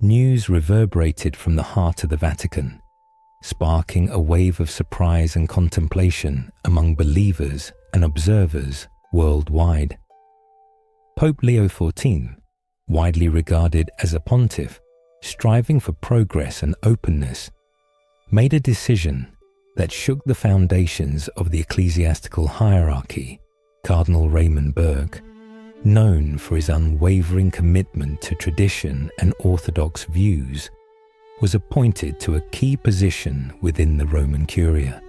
news reverberated from the heart of the Vatican, sparking a wave of surprise and contemplation among believers and observers worldwide. Pope Leo XIV, widely regarded as a pontiff striving for progress and openness, made a decision that shook the foundations of the ecclesiastical hierarchy. Cardinal Raymond Burk, known for his unwavering commitment to tradition and orthodox views, was appointed to a key position within the Roman Curia.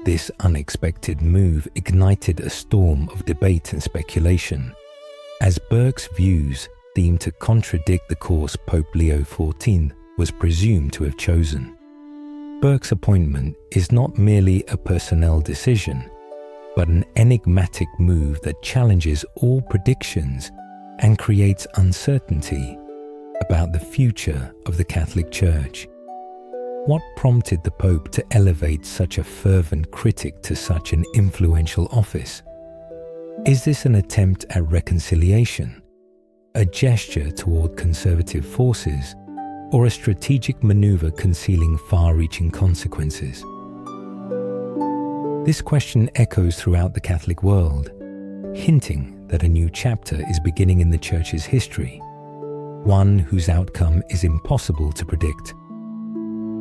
This unexpected move ignited a storm of debate and speculation, as Burke's views seemed to contradict the course Pope Leo XIV was presumed to have chosen. Burke's appointment is not merely a personnel decision, but an enigmatic move that challenges all predictions and creates uncertainty about the future of the Catholic Church. What prompted the Pope to elevate such a fervent critic to such an influential office? Is this an attempt at reconciliation, a gesture toward conservative forces, or a strategic maneuver concealing far-reaching consequences? This question echoes throughout the Catholic world, hinting that a new chapter is beginning in the Church's history, one whose outcome is impossible to predict.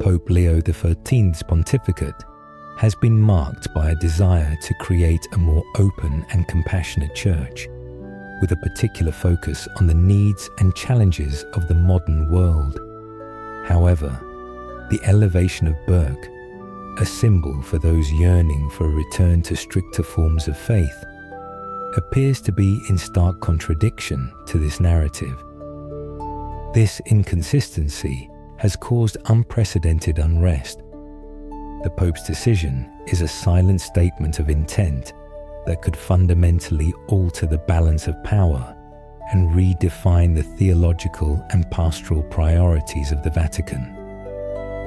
Pope Leo XIII's pontificate has been marked by a desire to create a more open and compassionate church, with a particular focus on the needs and challenges of the modern world. However, the elevation of Burke, a symbol for those yearning for a return to stricter forms of faith, appears to be in stark contradiction to this narrative. This inconsistency has caused unprecedented unrest. The Pope's decision is a silent statement of intent that could fundamentally alter the balance of power and redefine the theological and pastoral priorities of the Vatican.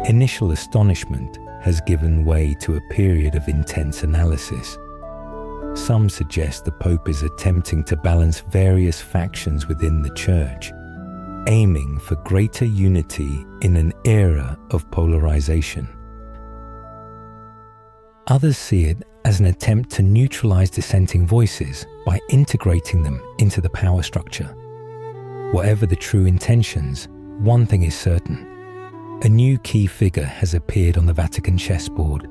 Initial astonishment has given way to a period of intense analysis. Some suggest the Pope is attempting to balance various factions within the Church, aiming for greater unity in an era of polarization. Others see it as an attempt to neutralize dissenting voices by integrating them into the power structure. Whatever the true intentions, one thing is certain: a new key figure has appeared on the Vatican chessboard,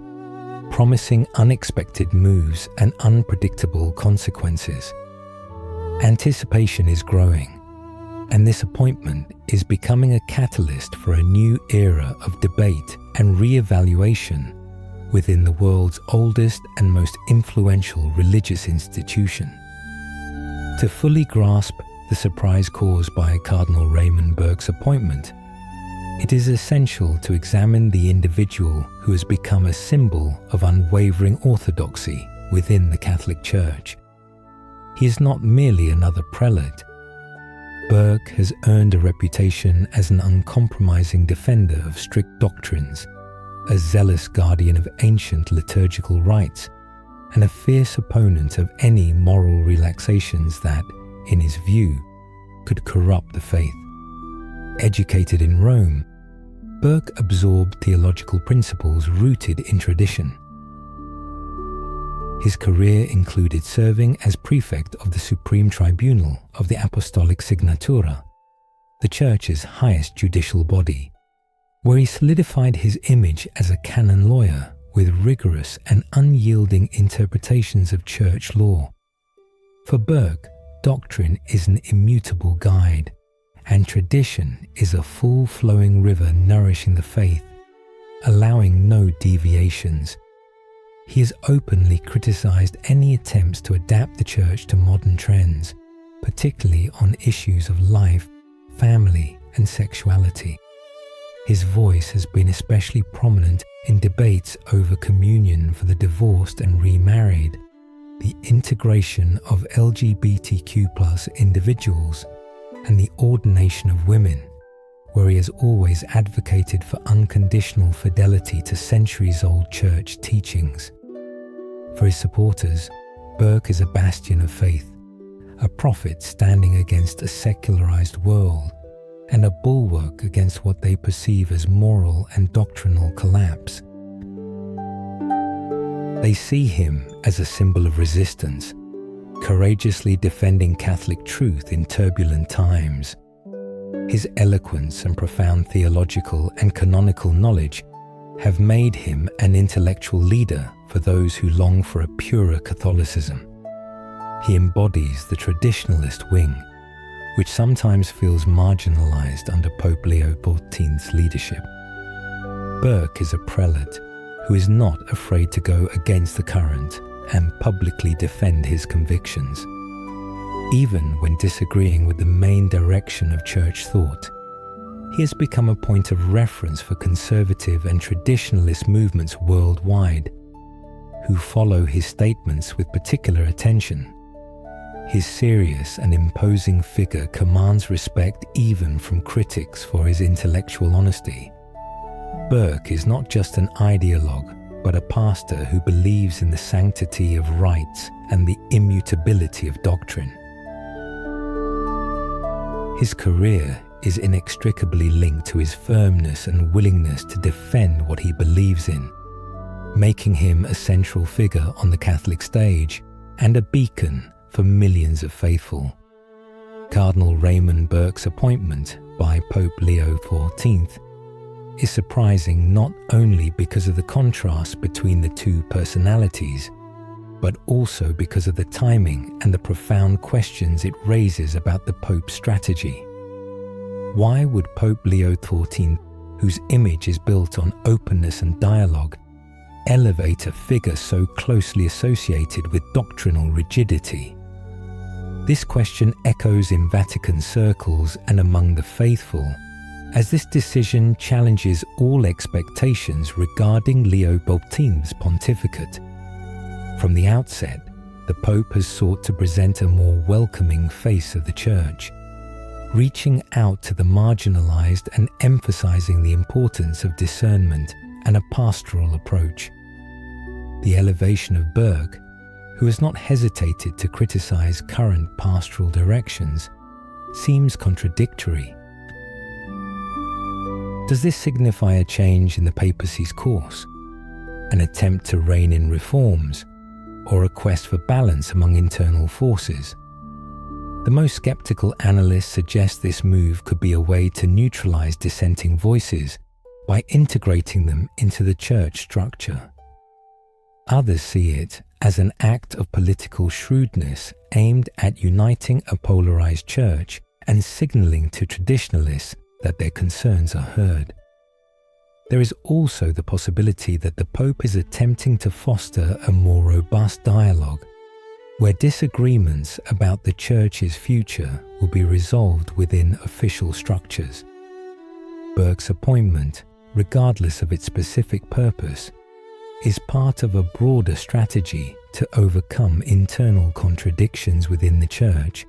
promising unexpected moves and unpredictable consequences. Anticipation is growing, and this appointment is becoming a catalyst for a new era of debate and re-evaluation within the world's oldest and most influential religious institution. To fully grasp the surprise caused by Cardinal Raymond Burke's appointment, it is essential to examine the individual who has become a symbol of unwavering orthodoxy within the Catholic Church. He is not merely another prelate. Burke has earned a reputation as an uncompromising defender of strict doctrines, a zealous guardian of ancient liturgical rites, and a fierce opponent of any moral relaxations that, in his view, could corrupt the faith. Educated in Rome, Burke absorbed theological principles rooted in tradition. His career included serving as prefect of the Supreme Tribunal of the Apostolic Signatura, the Church's highest judicial body, where he solidified his image as a canon lawyer with rigorous and unyielding interpretations of church law. For Burke, doctrine is an immutable guide, and tradition is a full-flowing river nourishing the faith, allowing no deviations. He has openly criticized any attempts to adapt the Church to modern trends, particularly on issues of life, family, and sexuality. His voice has been especially prominent in debates over communion for the divorced and remarried, the integration of LGBTQ+ individuals, and the ordination of women, where he has always advocated for unconditional fidelity to centuries-old church teachings. For his supporters, Burke is a bastion of faith, a prophet standing against a secularized world, and a bulwark against what they perceive as moral and doctrinal collapse. They see him as a symbol of resistance, courageously defending Catholic truth in turbulent times. His eloquence and profound theological and canonical knowledge have made him an intellectual leader for those who long for a purer Catholicism. He embodies the traditionalist wing, which sometimes feels marginalized under Pope Leo XIV's leadership. Burke is a prelate who is not afraid to go against the current and publicly defend his convictions. Even when disagreeing with the main direction of church thought, he has become a point of reference for conservative and traditionalist movements worldwide, who follow his statements with particular attention. His serious and imposing figure commands respect even from critics for his intellectual honesty. Burke is not just an ideologue, but a pastor who believes in the sanctity of rites and the immutability of doctrine. His career is inextricably linked to his firmness and willingness to defend what he believes in, making him a central figure on the Catholic stage and a beacon for millions of faithful. Cardinal Raymond Burke's appointment by Pope Leo XIV is surprising not only because of the contrast between the two personalities, but also because of the timing and the profound questions it raises about the Pope's strategy. Why would Pope Leo XIV, whose image is built on openness and dialogue, elevate a figure so closely associated with doctrinal rigidity? This question echoes in Vatican circles and among the faithful, as this decision challenges all expectations regarding Leo XIV's pontificate. From the outset, the Pope has sought to present a more welcoming face of the Church, reaching out to the marginalized and emphasizing the importance of discernment and a pastoral approach. The elevation of Burke, who has not hesitated to criticize current pastoral directions, seems contradictory. Does this signify a change in the papacy's course, an attempt to rein in reforms, or a quest for balance among internal forces? The most skeptical analysts suggest this move could be a way to neutralize dissenting voices by integrating them into the church structure. Others see it as an act of political shrewdness aimed at uniting a polarized church and signaling to traditionalists that their concerns are heard. There is also the possibility that the Pope is attempting to foster a more robust dialogue, where disagreements about the Church's future will be resolved within official structures. Burke's appointment, regardless of its specific purpose, is part of a broader strategy to overcome internal contradictions within the Church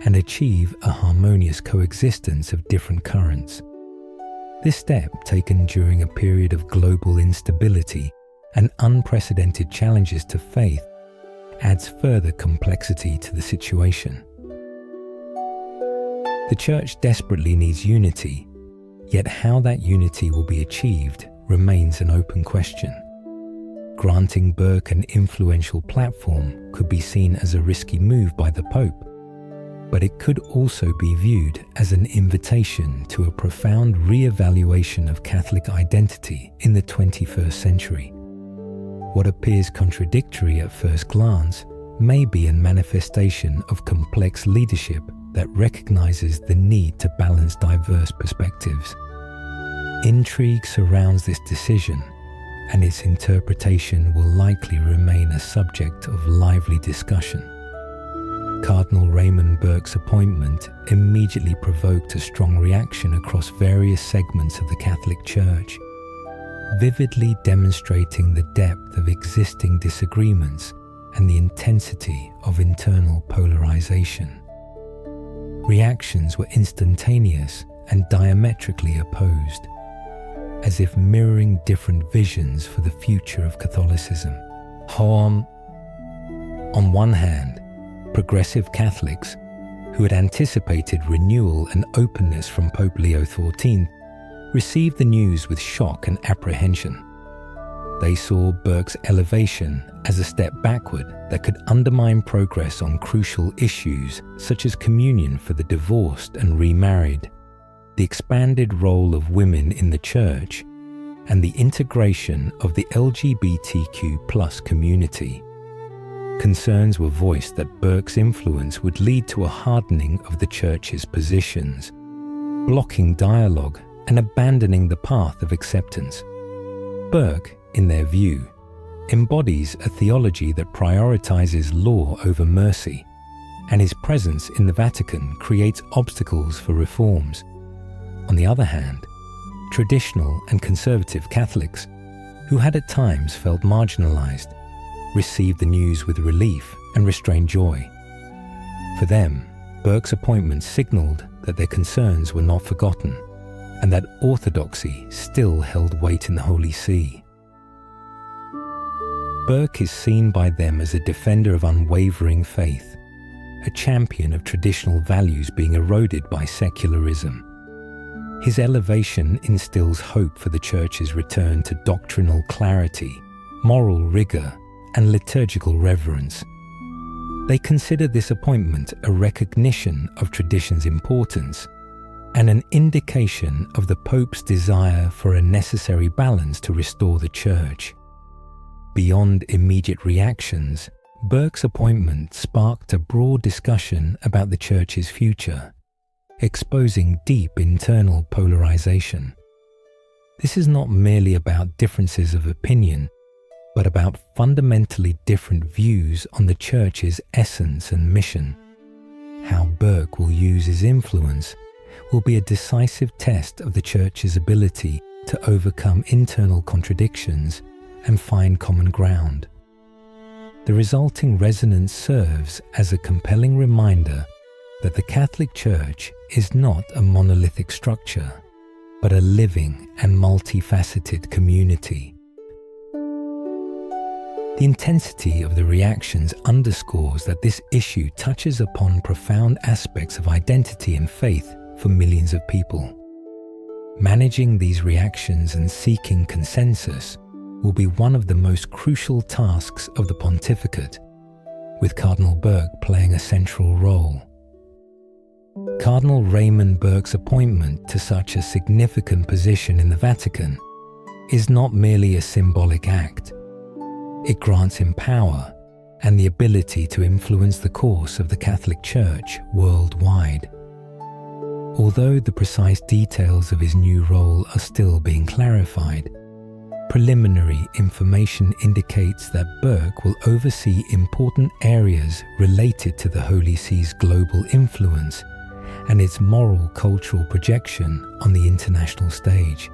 and achieve a harmonious coexistence of different currents. This step, taken during a period of global instability and unprecedented challenges to faith, adds further complexity to the situation. The Church desperately needs unity, yet how that unity will be achieved remains an open question. Granting Burke an influential platform could be seen as a risky move by the Pope, but it could also be viewed as an invitation to a profound re-evaluation of Catholic identity in the 21st century. What appears contradictory at first glance may be a manifestation of complex leadership that recognizes the need to balance diverse perspectives. Intrigue surrounds this decision, and its interpretation will likely remain a subject of lively discussion. Cardinal Raymond Burke's appointment immediately provoked a strong reaction across various segments of the Catholic Church, vividly demonstrating the depth of existing disagreements and the intensity of internal polarization. Reactions were instantaneous and diametrically opposed, as if mirroring different visions for the future of Catholicism. On one hand, progressive Catholics, who had anticipated renewal and openness from Pope Leo XIV, received the news with shock and apprehension. They saw Burke's elevation as a step backward that could undermine progress on crucial issues such as communion for the divorced and remarried, the expanded role of women in the Church, and the integration of the LGBTQ+ community. Concerns were voiced that Burke's influence would lead to a hardening of the Church's positions, blocking dialogue and abandoning the path of acceptance. Burke, in their view, embodies a theology that prioritizes law over mercy, and his presence in the Vatican creates obstacles for reforms. On the other hand, traditional and conservative Catholics, who had at times felt marginalized, received the news with relief and restrained joy. For them, Burke's appointment signaled that their concerns were not forgotten and that orthodoxy still held weight in the Holy See. Burke is seen by them as a defender of unwavering faith, a champion of traditional values being eroded by secularism. His elevation instills hope for the Church's return to doctrinal clarity, moral rigor, and liturgical reverence. They consider this appointment a recognition of tradition's importance and an indication of the Pope's desire for a necessary balance to restore the Church. Beyond immediate reactions, Burke's appointment sparked a broad discussion about the Church's future, exposing deep internal polarization. This is not merely about differences of opinion, but about fundamentally different views on the Church's essence and mission. How Burke will use his influence will be a decisive test of the Church's ability to overcome internal contradictions and find common ground. The resulting resonance serves as a compelling reminder that the Catholic Church is not a monolithic structure, but a living and multifaceted community. The intensity of the reactions underscores that this issue touches upon profound aspects of identity and faith for millions of people. Managing these reactions and seeking consensus will be one of the most crucial tasks of the pontificate, with Cardinal Burke playing a central role. Cardinal Raymond Burke's appointment to such a significant position in the Vatican is not merely a symbolic act. It grants him power and the ability to influence the course of the Catholic Church worldwide. Although the precise details of his new role are still being clarified, preliminary information indicates that Burke will oversee important areas related to the Holy See's global influence and its moral cultural projection on the international stage.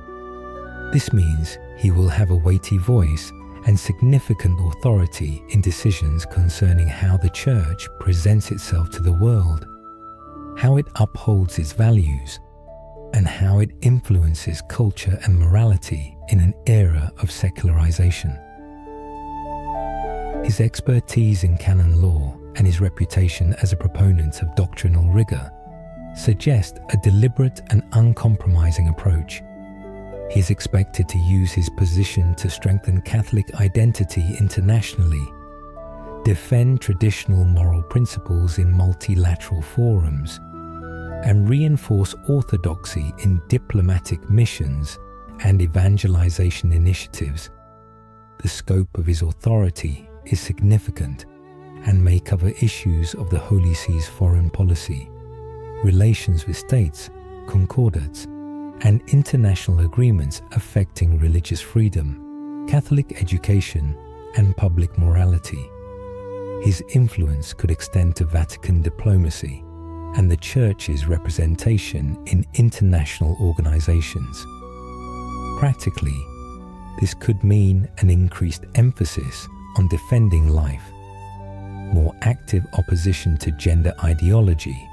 This means he will have a weighty voice and significant authority in decisions concerning how the Church presents itself to the world, how it upholds its values, and how it influences culture and morality in an era of secularization. His expertise in canon law and his reputation as a proponent of doctrinal rigor suggest a deliberate and uncompromising approach. He is expected to use his position to strengthen Catholic identity internationally, defend traditional moral principles in multilateral forums, and reinforce orthodoxy in diplomatic missions and evangelization initiatives. The scope of his authority is significant and may cover issues of the Holy See's foreign policy, relations with states, concordats, and international agreements affecting religious freedom, Catholic education, and public morality. His influence could extend to Vatican diplomacy and the Church's representation in international organizations. Practically, this could mean an increased emphasis on defending life, more active opposition to gender ideology,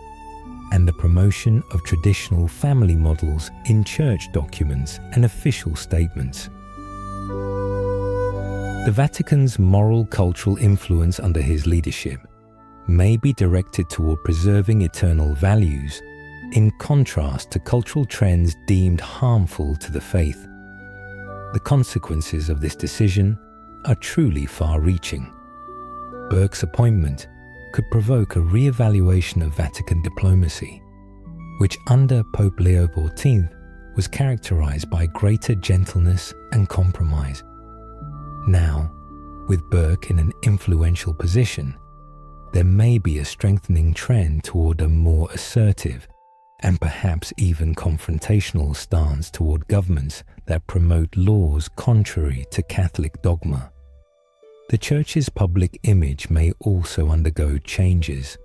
and the promotion of traditional family models in church documents and official statements. The Vatican's moral cultural influence under his leadership may be directed toward preserving eternal values, in contrast to cultural trends deemed harmful to the faith. The consequences of this decision are truly far-reaching. Burke's appointment could provoke a re-evaluation of Vatican diplomacy, which under Pope Leo XIV was characterized by greater gentleness and compromise. Now, with Burke in an influential position, there may be a strengthening trend toward a more assertive and perhaps even confrontational stance toward governments that promote laws contrary to Catholic dogma. The Church's public image may also undergo changes.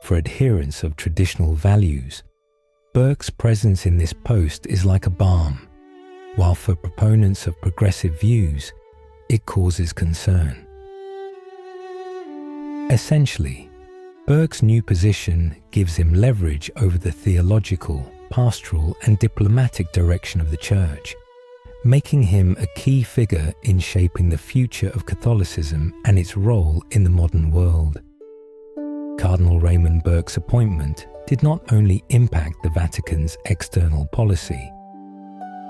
For adherents of traditional values, Burke's presence in this post is like a balm, while for proponents of progressive views, it causes concern. Essentially, Burke's new position gives him leverage over the theological, pastoral, and diplomatic direction of the Church, making him a key figure in shaping the future of Catholicism and its role in the modern world. Cardinal Raymond Burke's appointment did not only impact the Vatican's external policy.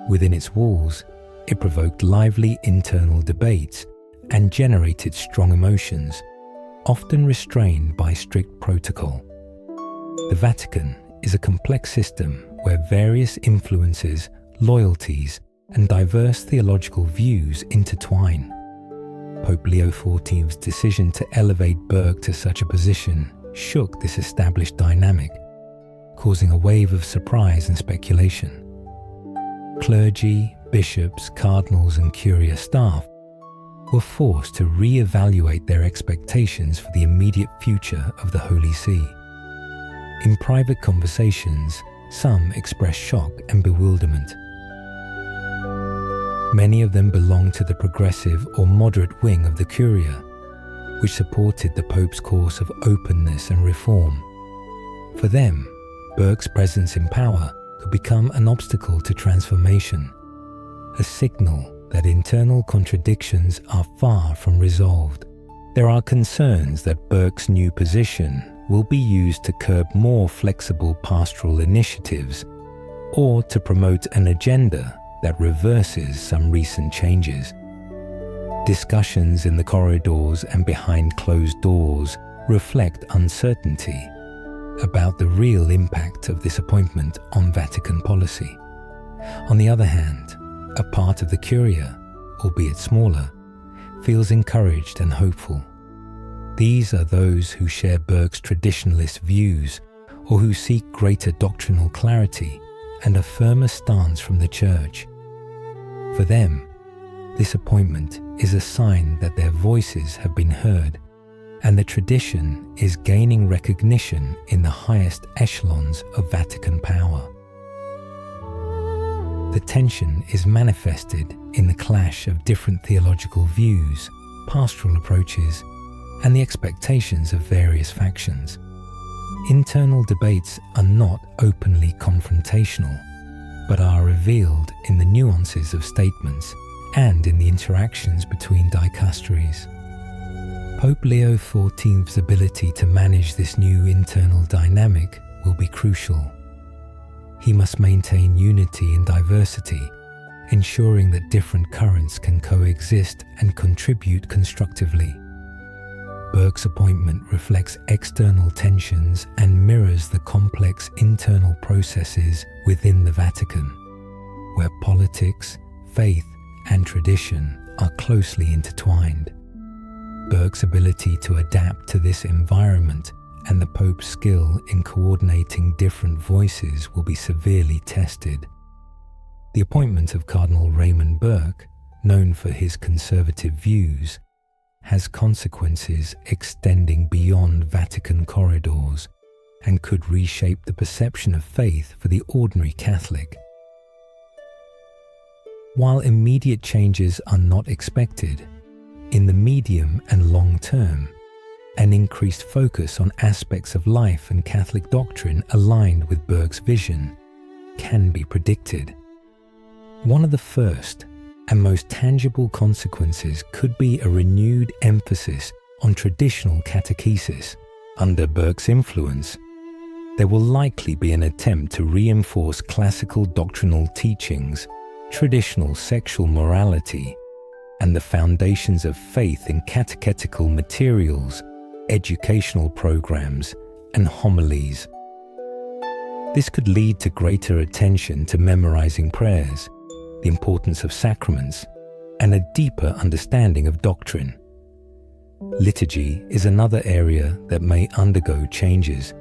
Within its walls, it provoked lively internal debates and generated strong emotions, often restrained by strict protocol. The Vatican is a complex system where various influences, loyalties, and diverse theological views intertwine. Pope Leo XIV's decision to elevate Burke to such a position shook this established dynamic, causing a wave of surprise and speculation. Clergy, bishops, cardinals, and Curia staff were forced to re-evaluate their expectations for the immediate future of the Holy See. In private conversations, some expressed shock and bewilderment. Many of them belonged to the progressive or moderate wing of the Curia, which supported the Pope's course of openness and reform. For them, Burke's presence in power could become an obstacle to transformation, a signal that internal contradictions are far from resolved. There are concerns that Burke's new position will be used to curb more flexible pastoral initiatives or to promote an agenda that reverses some recent changes. Discussions in the corridors and behind closed doors reflect uncertainty about the real impact of this appointment on Vatican policy. On the other hand, a part of the Curia, albeit smaller, feels encouraged and hopeful. These are those who share Burke's traditionalist views or who seek greater doctrinal clarity and a firmer stance from the Church. For them, this appointment is a sign that their voices have been heard and the tradition is gaining recognition in the highest echelons of Vatican power. The tension is manifested in the clash of different theological views, pastoral approaches, and the expectations of various factions. Internal debates are not openly confrontational, but are revealed in the nuances of statements and in the interactions between dicasteries. Pope Leo XIV's ability to manage this new internal dynamic will be crucial. He must maintain unity in diversity, ensuring that different currents can coexist and contribute constructively. Burke's appointment reflects external tensions and mirrors the complex internal processes within the Vatican, where politics, faith, and tradition are closely intertwined. Burke's ability to adapt to this environment and the Pope's skill in coordinating different voices will be severely tested. The appointment of Cardinal Raymond Burk, known for his conservative views, has consequences extending beyond Vatican corridors and could reshape the perception of faith for the ordinary Catholic. While immediate changes are not expected, in the medium and long term, an increased focus on aspects of life and Catholic doctrine aligned with Burke's vision can be predicted. One of the first and most tangible consequences could be a renewed emphasis on traditional catechesis, Under Burke's influence, there will likely be an attempt to reinforce classical doctrinal teachings, traditional sexual morality, and the foundations of faith in catechetical materials, educational programs, and homilies. This could lead to greater attention to memorizing prayers, the importance of sacraments, and a deeper understanding of doctrine. Liturgy is another area that may undergo changes.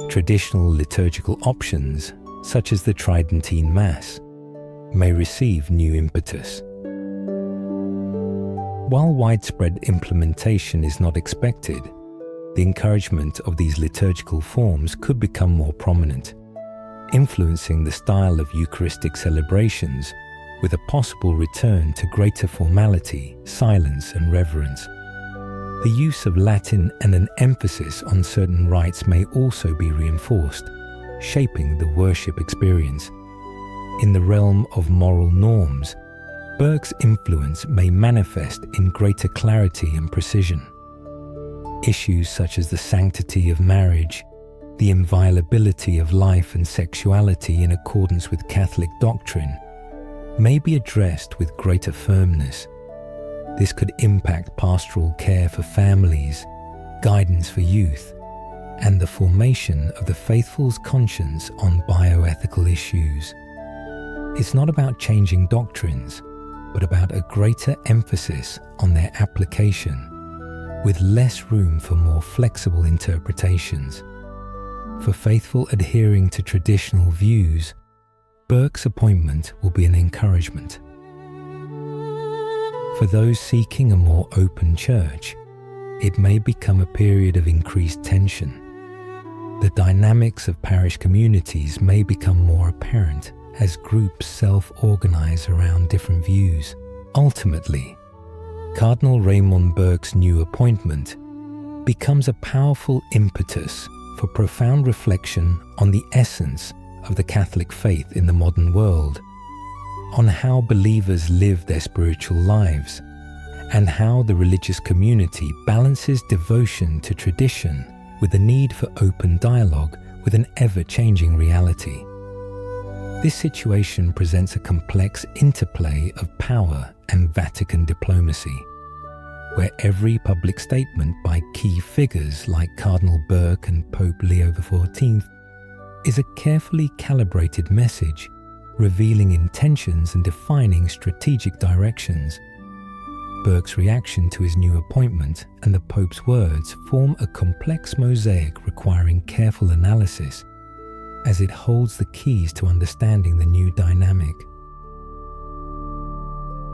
Traditional liturgical options, such as the Tridentine Mass, may receive new impetus. While widespread implementation is not expected, the encouragement of these liturgical forms could become more prominent, influencing the style of Eucharistic celebrations with a possible return to greater formality, silence, and reverence. The use of Latin and an emphasis on certain rites may also be reinforced, shaping the worship experience. In the realm of moral norms, Burke's influence may manifest in greater clarity and precision. Issues such as the sanctity of marriage, the inviolability of life and sexuality in accordance with Catholic doctrine, may be addressed with greater firmness. This could impact pastoral care for families, guidance for youth, and the formation of the faithful's conscience on bioethical issues. It's not about changing doctrines, but about a greater emphasis on their application, with less room for more flexible interpretations. For faithful adhering to traditional views, Burke's appointment will be an encouragement. For those seeking a more open church, it may become a period of increased tension. The dynamics of parish communities may become more apparent as groups self-organize around different views. Ultimately, Cardinal Raymond Burke's new appointment becomes a powerful impetus for profound reflection on the essence of the Catholic faith in the modern world, on how believers live their spiritual lives, and how the religious community balances devotion to tradition with the need for open dialogue with an ever-changing reality. This situation presents a complex interplay of power and Vatican diplomacy, where every public statement by key figures like Cardinal Burke and Pope Leo XIV is a carefully calibrated message, revealing intentions and defining strategic directions. Burke's reaction to his new appointment and the Pope's words form a complex mosaic requiring careful analysis, as it holds the keys to understanding the new dynamic.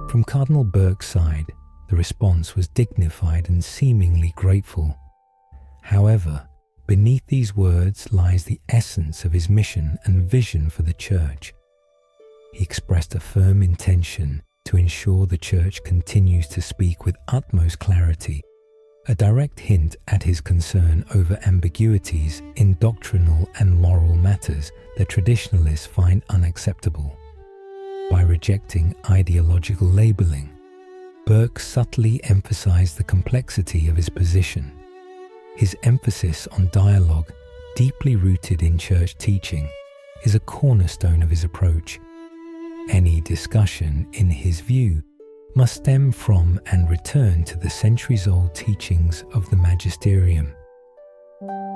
From Cardinal Burke's side, the response was dignified and seemingly grateful. However, beneath these words lies the essence of his mission and vision for the Church. He expressed a firm intention to ensure the Church continues to speak with utmost clarity, a direct hint at his concern over ambiguities in doctrinal and moral matters that traditionalists find unacceptable. By rejecting ideological labeling, Burke subtly emphasized the complexity of his position. His emphasis on dialogue, deeply rooted in church teaching, is a cornerstone of his approach. Any discussion, in his view, must stem from and return to the centuries-old teachings of the magisterium.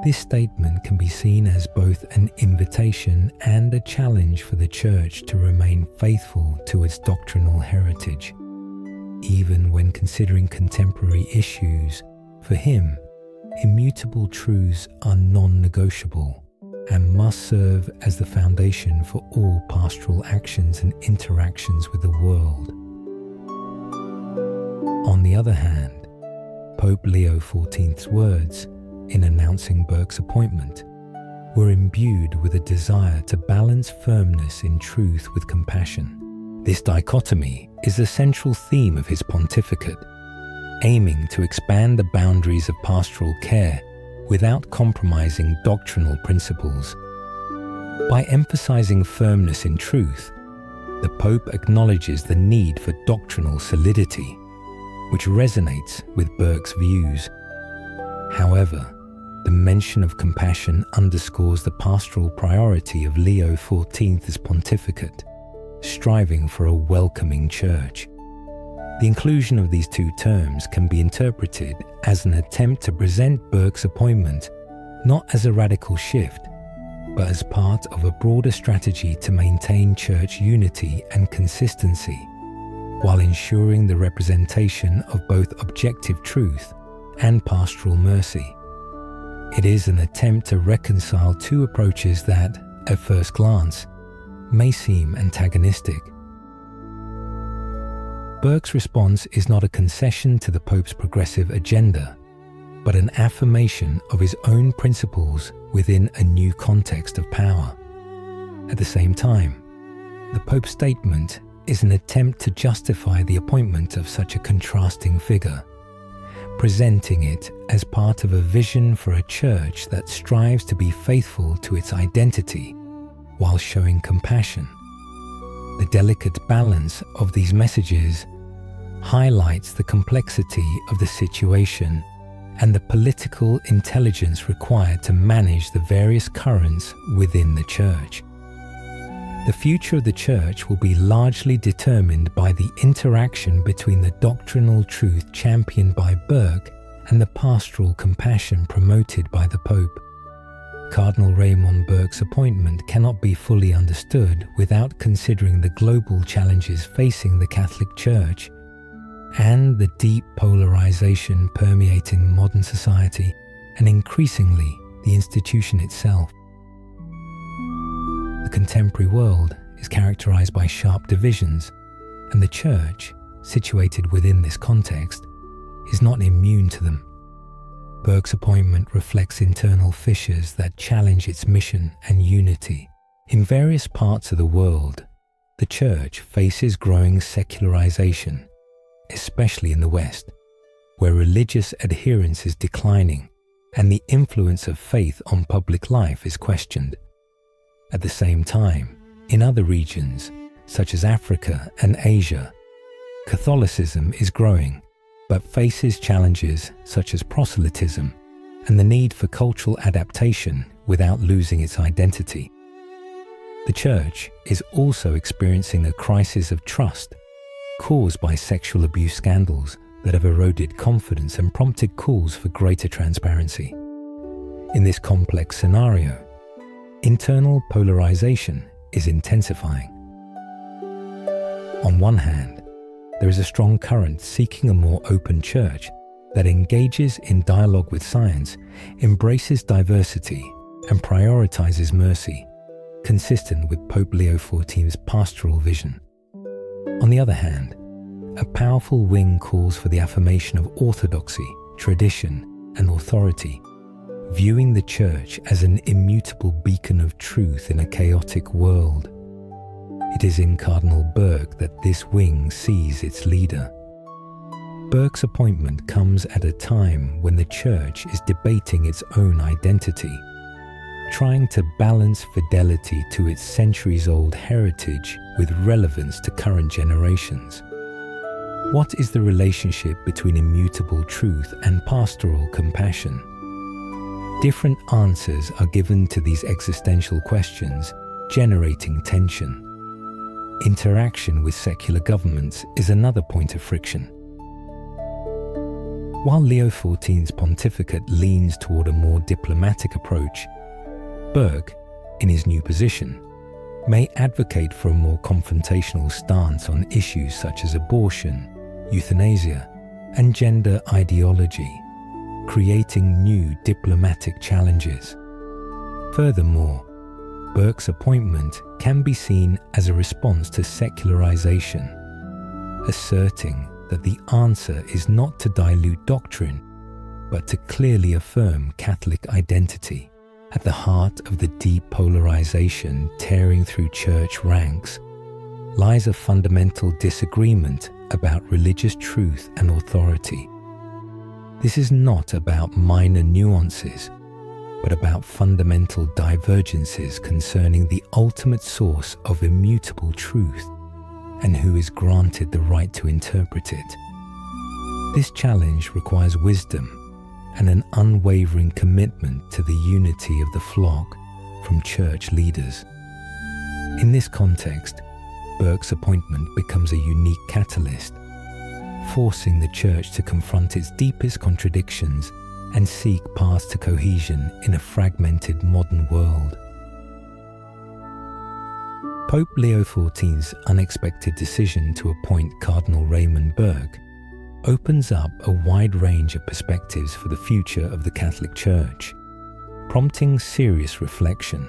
This statement can be seen as both an invitation and a challenge for the Church to remain faithful to its doctrinal heritage. Even when considering contemporary issues, for him, immutable truths are non-negotiable and must serve as the foundation for all pastoral actions and interactions with the world. On the other hand, Pope Leo XIV's words, in announcing Burke's appointment, were imbued with a desire to balance firmness in truth with compassion. This dichotomy is the central theme of his pontificate, aiming to expand the boundaries of pastoral care without compromising doctrinal principles. By emphasizing firmness in truth, the Pope acknowledges the need for doctrinal solidity, which resonates with Burke's views. However, The mention of compassion underscores the pastoral priority of Leo XIV's pontificate, striving for a welcoming church. The inclusion of these two terms can be interpreted as an attempt to present Burke's appointment not as a radical shift, but as part of a broader strategy to maintain church unity and consistency, while ensuring the representation of both objective truth and pastoral mercy. It is an attempt to reconcile two approaches that, at first glance, may seem antagonistic. Burke's response is not a concession to the Pope's progressive agenda, but an affirmation of his own principles within a new context of power. At the same time, the Pope's statement is an attempt to justify the appointment of such a contrasting figure, presenting it as part of a vision for a church that strives to be faithful to its identity while showing compassion. The delicate balance of these messages highlights the complexity of the situation and the political intelligence required to manage the various currents within the church. The future of the church will be largely determined by the interaction between the doctrinal truth championed by Burke and the pastoral compassion promoted by the Pope. Cardinal Raymond Burke's appointment cannot be fully understood without considering the global challenges facing the Catholic Church and the deep polarization permeating modern society and increasingly the institution itself. The contemporary world is characterized by sharp divisions, and the Church, situated within this context, is not immune to them. Burke's appointment reflects internal fissures that challenge its mission and unity. In various parts of the world, the Church faces growing secularization, especially in the West, where religious adherence is declining and the influence of faith on public life is questioned. At the same time, in other regions, such as Africa and Asia, Catholicism is growing, but faces challenges such as proselytism and the need for cultural adaptation without losing its identity. The Church is also experiencing a crisis of trust caused by sexual abuse scandals that have eroded confidence and prompted calls for greater transparency. In this complex scenario, internal polarization is intensifying. On one hand, there is a strong current seeking a more open church that engages in dialogue with science, embraces diversity, and prioritizes mercy, consistent with Pope Leo XIV's pastoral vision. On the other hand, a powerful wing calls for the affirmation of orthodoxy, tradition, and authority, viewing the Church as an immutable beacon of truth in a chaotic world. It is in Cardinal Burke that this wing sees its leader. Burke's appointment comes at a time when the Church is debating its own identity, trying to balance fidelity to its centuries-old heritage with relevance to current generations. What is the relationship between immutable truth and pastoral compassion? Different answers are given to these existential questions, generating tension. Interaction with secular governments is another point of friction. While Leo XIV's pontificate leans toward a more diplomatic approach, Burke, in his new position, may advocate for a more confrontational stance on issues such as abortion, euthanasia, and gender ideology, creating new diplomatic challenges. Furthermore, Burke's appointment can be seen as a response to secularization, asserting that the answer is not to dilute doctrine, but to clearly affirm Catholic identity. At the heart of the deep polarization tearing through church ranks lies a fundamental disagreement about religious truth and authority. This is not about minor nuances, but about fundamental divergences concerning the ultimate source of immutable truth and who is granted the right to interpret it. This challenge requires wisdom and an unwavering commitment to the unity of the flock from church leaders. In this context, Burke's appointment becomes a unique catalyst, forcing the Church to confront its deepest contradictions and seek paths to cohesion in a fragmented modern world. Pope Leo XIV's unexpected decision to appoint Cardinal Raymond Burk opens up a wide range of perspectives for the future of the Catholic Church, prompting serious reflection.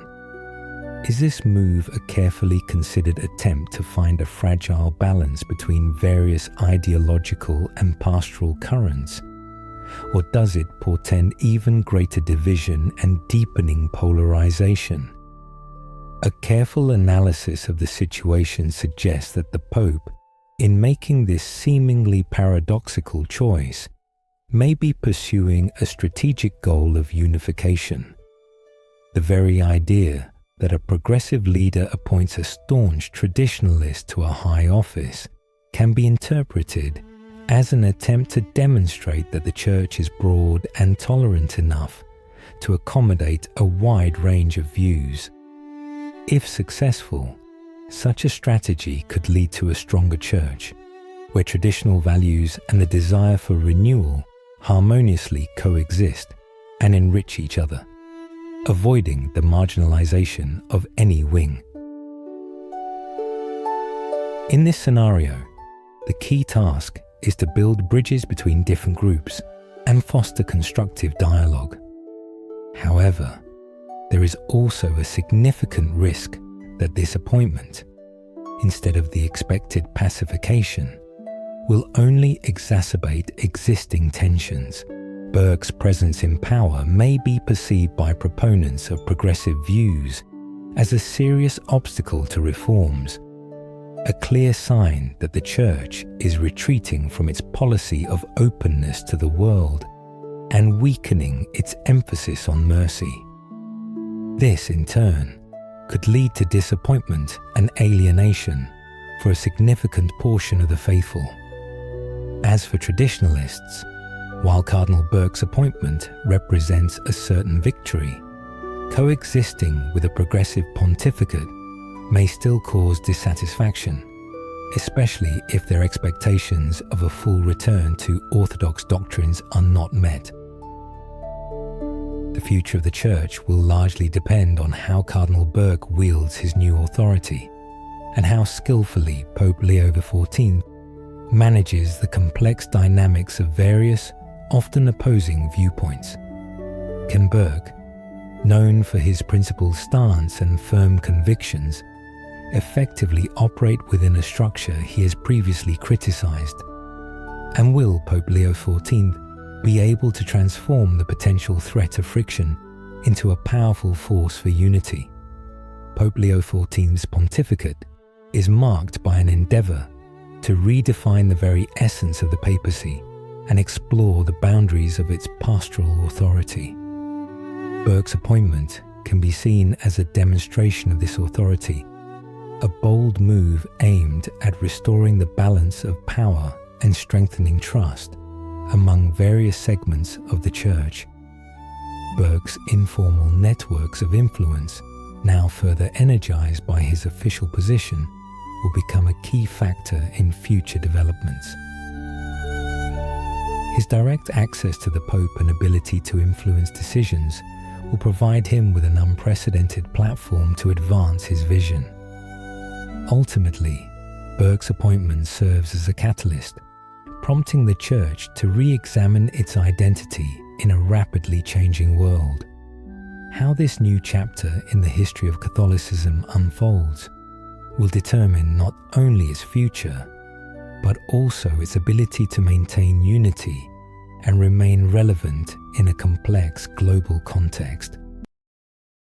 Is this move a carefully considered attempt to find a fragile balance between various ideological and pastoral currents? Or does it portend even greater division and deepening polarization? A careful analysis of the situation suggests that the Pope, in making this seemingly paradoxical choice, may be pursuing a strategic goal of unification. The very idea that a progressive leader appoints a staunch traditionalist to a high office can be interpreted as an attempt to demonstrate that the Church is broad and tolerant enough to accommodate a wide range of views. If successful, such a strategy could lead to a stronger Church, where traditional values and the desire for renewal harmoniously coexist and enrich each other, avoiding the marginalization of any wing. In this scenario, the key task is to build bridges between different groups and foster constructive dialogue. However, there is also a significant risk that this appointment, instead of the expected pacification, will only exacerbate existing tensions. Burke's presence in power may be perceived by proponents of progressive views as a serious obstacle to reforms, a clear sign that the Church is retreating from its policy of openness to the world and weakening its emphasis on mercy. This, in turn, could lead to disappointment and alienation for a significant portion of the faithful. As for traditionalists, while Cardinal Burke's appointment represents a certain victory, coexisting with a progressive pontificate may still cause dissatisfaction, especially if their expectations of a full return to orthodox doctrines are not met. The future of the Church will largely depend on how Cardinal Burke wields his new authority and how skillfully Pope Leo XIV manages the complex dynamics of various, often opposing viewpoints. Can Burke, known for his principled stance and firm convictions, effectively operate within a structure he has previously criticized? And will Pope Leo XIV be able to transform the potential threat of friction into a powerful force for unity? Pope Leo XIV's pontificate is marked by an endeavor to redefine the very essence of the papacy and explore the boundaries of its pastoral authority. Burke's appointment can be seen as a demonstration of this authority, a bold move aimed at restoring the balance of power and strengthening trust among various segments of the Church. Burke's informal networks of influence, now further energized by his official position, will become a key factor in future developments. His direct access to the Pope and ability to influence decisions will provide him with an unprecedented platform to advance his vision. Ultimately, Burke's appointment serves as a catalyst, prompting the Church to re-examine its identity in a rapidly changing world. How this new chapter in the history of Catholicism unfolds will determine not only its future, but also its ability to maintain unity and remain relevant in a complex global context.